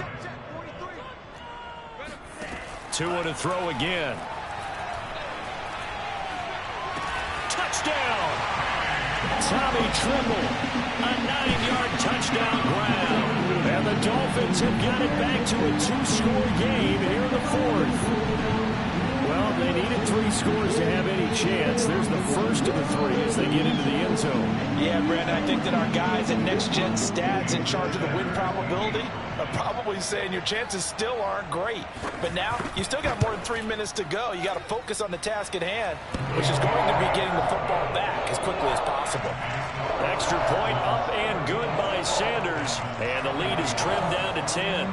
line. Tua to throw again. Touchdown! Tommy Tremble, a 9-yard touchdown grab. And the Dolphins have got it back to a 2-score game here in the 4th. Well, they needed 3 scores to have any chance. There's the first of the 3 as they get into the end zone. Yeah, Brandon, I think that our guys at Next Gen Stats in charge of the win probability are probably saying your chances still aren't great. But now, you still got more than 3 minutes to go. You got to focus on the task at hand, which is going to be getting the football back as quickly as possible. Extra point up and good by Sanders. And the lead is trimmed down to 10.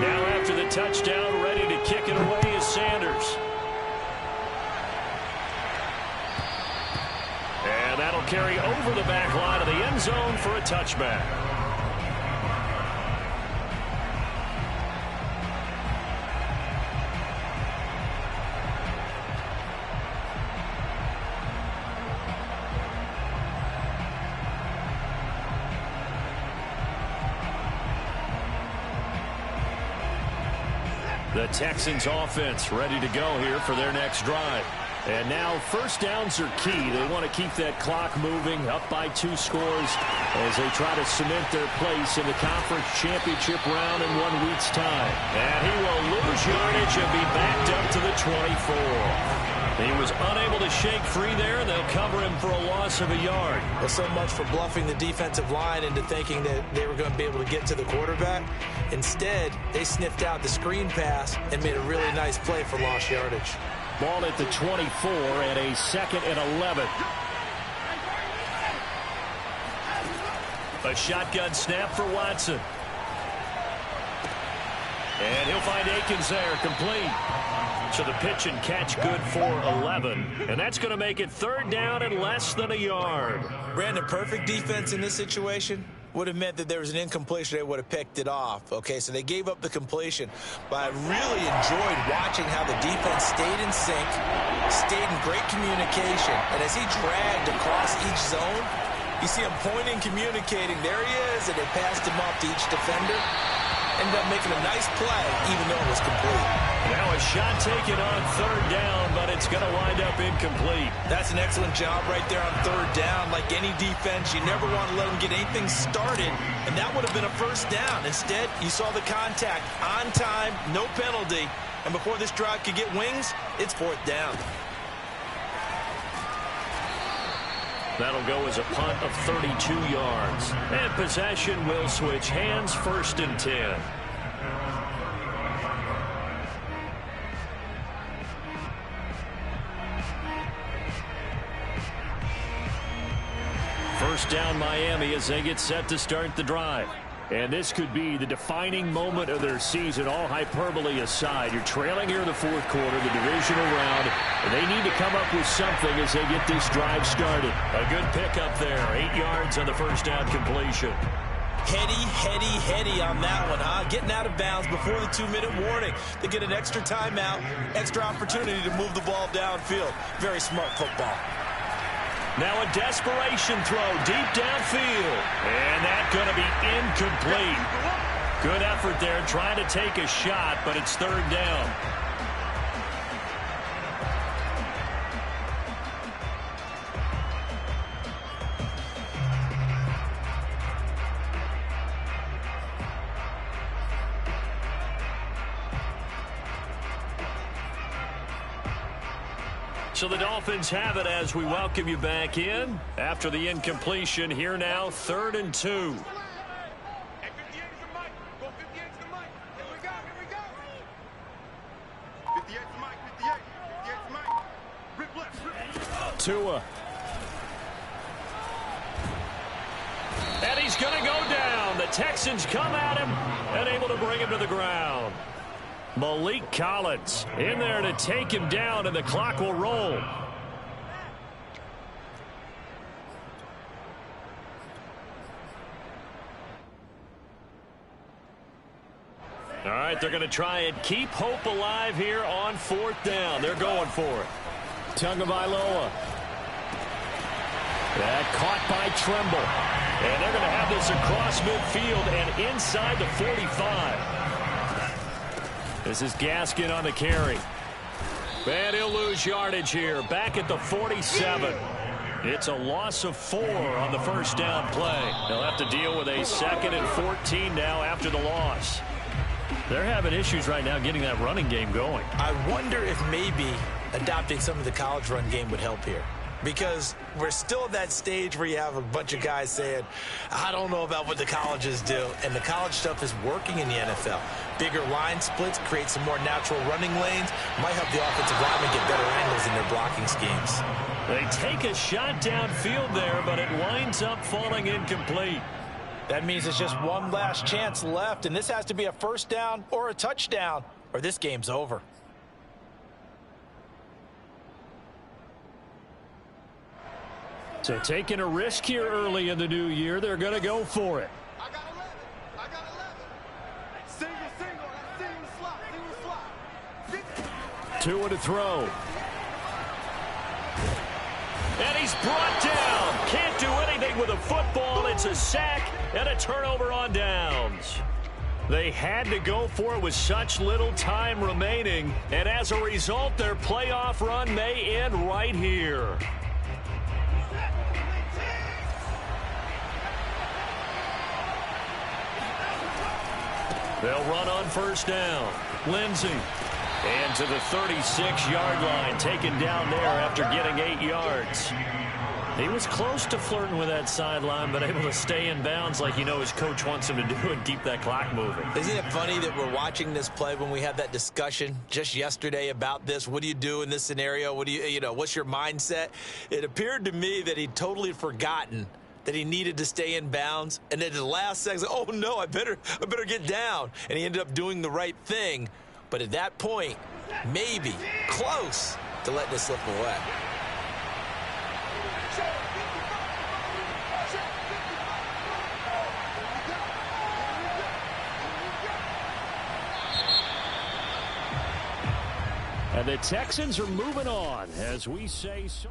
Now after the touchdown, ready to kick it away is Sanders. And that'll carry over the back line of the end zone for a touchback. The Texans offense ready to go here for their next drive. And now first downs are key. They want to keep that clock moving, up by 2 scores as they try to cement their place in the conference championship round in 1 week's time. And he will lose yardage and be backed up to the 24. He was unable to shake free there. They'll cover him for a loss of a yard. Well, so much for bluffing the defensive line into thinking that they were going to be able to get to the quarterback. Instead, they sniffed out the screen pass and made a really nice play for lost yardage. Ball at the 24 and a 2nd and 11. A shotgun snap for Watson. And he'll find Akins there, complete. So the pitch and catch good for 11. And that's going to make it 3rd down and less than a yard. Brandon, perfect defense in this situation would have meant that there was an incompletion. They would have picked it off. Okay, so they gave up the completion. But I really enjoyed watching how the defense stayed in sync, stayed in great communication. And as he dragged across each zone, you see him pointing, communicating. There he is, and they passed him off to each defender. Ended up making a nice play, even though it was complete. Now a shot taken on third down, but it's going to wind up incomplete. That's an excellent job right there on third down. Like any defense, you never want to let them get anything started, and that would have been a first down. Instead, you saw the contact on time, no penalty, and before this drive could get wings, it's fourth down. That'll go as a punt of 32 yards. And possession will switch hands, 1st and 10. First down Miami as they get set to start the drive. And this could be the defining moment of their season, all hyperbole aside. You're trailing here in the fourth quarter, the divisional round, and they need to come up with something as they get this drive started. A good pickup there, 8 yards on the first down completion. Heady on that one, huh? Getting out of bounds before the 2-minute warning. They get an extra timeout, extra opportunity to move the ball downfield. Very smart football. Now a desperation throw deep downfield. And that's going to be incomplete. Good effort there trying to take a shot, but it's third down. So the Dolphins have it as we welcome you back in. After the incompletion, here now, 3rd and 2. Hey, 58 is the mic. Go 58 is the mic. Here we go. 58 is the mic. 58 is the mic. Rip left. Tua. And he's going to go down. The Texans come at him and able to bring him to the ground. Malik Collins in there to take him down, and the clock will roll. All right, they're going to try and keep hope alive here on 4th down. They're going for it. Tagovailoa. That caught by Tremble. And they're going to have this across midfield and inside the 45. This is Gaskin on the carry. And he'll lose yardage here. Back at the 47. It's a loss of 4 on the first down play. They'll have to deal with a 2nd and 14 now after the loss. They're having issues right now getting that running game going. I wonder if maybe adopting some of the college run game would help here. Because we're still at that stage where you have a bunch of guys saying, I don't know about what the colleges do. And the college stuff is working in the NFL. Bigger line splits, create some more natural running lanes, might help the offensive linemen get better angles in their blocking schemes. They take a shot downfield there, but it winds up falling incomplete. That means it's just one last chance left, and this has to be a first down or a touchdown, or this game's over. So taking a risk here early in the new year, they're going to go for it. I got 11. Single. Single slot. Tua to throw. And he's brought down. Can't do anything with a football. It's a sack and a turnover on downs. They had to go for it with such little time remaining. And as a result, their playoff run may end right here. They'll run on first down. Lindsey. And to the 36-yard line, taken down there after getting 8 yards. He was close to flirting with that sideline, but able to stay in bounds like you know his coach wants him to do and keep that clock moving. Isn't it funny that we're watching this play when we had that discussion just yesterday about this? What do you do in this scenario? What do you know, what's your mindset? It appeared to me that he'd totally forgotten that he needed to stay in bounds, and then at the last second, oh no, I better get down. And he ended up doing the right thing. But at that point, maybe close to letting it slip away. And the Texans are moving on as we say so.